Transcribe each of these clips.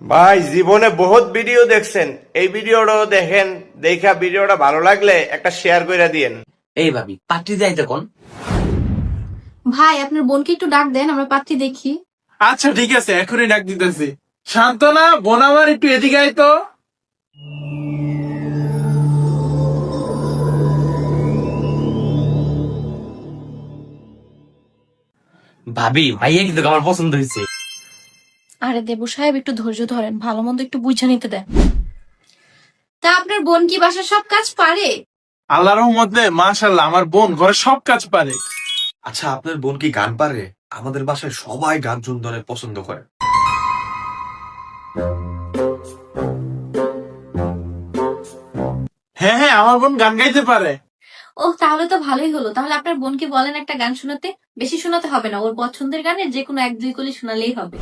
ভাই জীবনে বহুত ভিডিও দেখছেন, এই ভিডিওটাও দেখেন। দেখা ভিডিওটা ভালো লাগলে একটা শেয়ার করে দিয়েন। এই ভাবি পাত্রী যাই তখন। ভাই আপনার বোনকে একটু ডাক দেন, আমরা পাত্রী দেখি। আচ্ছা ঠিক আছে, এখনই ডাক দিতেছি। শান্তনা, বোন আমার একটু এদিকে আয় তো। ভাবি ভাইয়া কিন্তু আমার পছন্দ হয়েছে। আরে দেবু সাহেব একটু ধৈর্য ধরেন, ভালো মন্দ একটু বুঝে নিতে দেন। তা আপনার বোন কি বাসার সব কাজ পারে? আল্লাহর রহমতে মাশাআল্লাহ আমার বোন ঘরে সব কাজ পারে। আচ্ছা, আপনার বোন কি গান পারে? আমাদের বাসায় সবাই গান শুনতে অনেক পছন্দ করে। হ্যাঁ হ্যাঁ, আমার বোন গান গাইতে পারে। ও তাহলে তো ভালোই হলো। তাহলে আপনার বোনকে বলেন একটা গান শোনাতে। বেশি শোনাতে হবে না, ওর পছন্দের গানের যে কোনো এক দুই কলি শোনালেই হবে।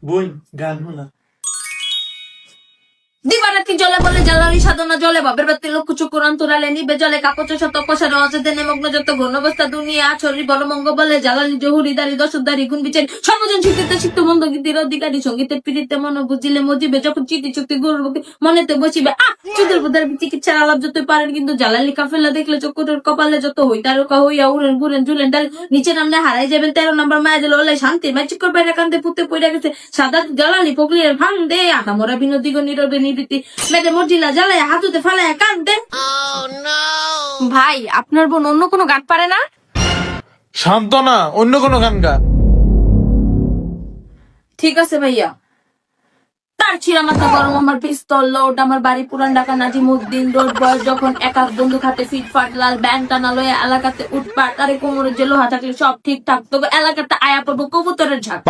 বোন গান শোনা। দিবারাত্রি জলে বলে জ্বালানি সাধনা জলে বাবের বাতি লক্ষ্য চক্ষুর অন্তরালে নিবে জলে কাকচ শত পশার অজেদে নিমগ্ন যত ঘূর্ণবস্থা দুনিয়া ছড়ি বড় মঙ্গ বলে জ্বালানি জহুরি দারি দশদারি গুণ বিচারি সর্বজন শিক্ষিতে শিক্ত মন্দ গীতির অধিকারী সঙ্গীতের পীড়িতে মন বুঝিলে মজিবে যখন চিতি চুক্তি গুরুর বুকে মনেতে বসিবে চুদের বুধার চিকিৎসার আলাপ যত পারেন কিন্তু জ্বালালি কাফেলা দেখলে চক্ষুরের কপালে যত হই তারকা হইয়া উড়েন ঘুরেন ঝুলেন ডাল নিচে নামলে হারাই যাবেন 13 নম্বর মায়া দিল ওলে শান্তি ম্যাচিকর বাইরে কান্দে পুঁতে পড়ে গেছে সাদা জ্বালানি পকলিয়ার ভাঙ দে আহামরা বিনোদী নীরবে নিবৃত্তি মেয়েদের মর্জিলা জ্বালায় হাতুতে ফালায় কাঁদতে। ভাই আপনার বোন অন্য কোনো গান পারে না? শান্তনা, অন্য কোনো গান গা। ঠিক আছে ভাইয়া। তার ছিঁড়া মাথা গরম আমার পিস্তল লোড আমার বাড়ি পুরান ঢাকা নাজিমুদ্দিন রোড বয়স যখন একা বন্ধু খাতে ফিটফাট লাল ব্যান্ড টানা লয়ে এলাকাতে উঠপাট আরে কোমরের যে লোহা থাকলে সব ঠিকঠাক তবে এলাকাতে আয়া পড়বো কবুতরের ঝাঁক।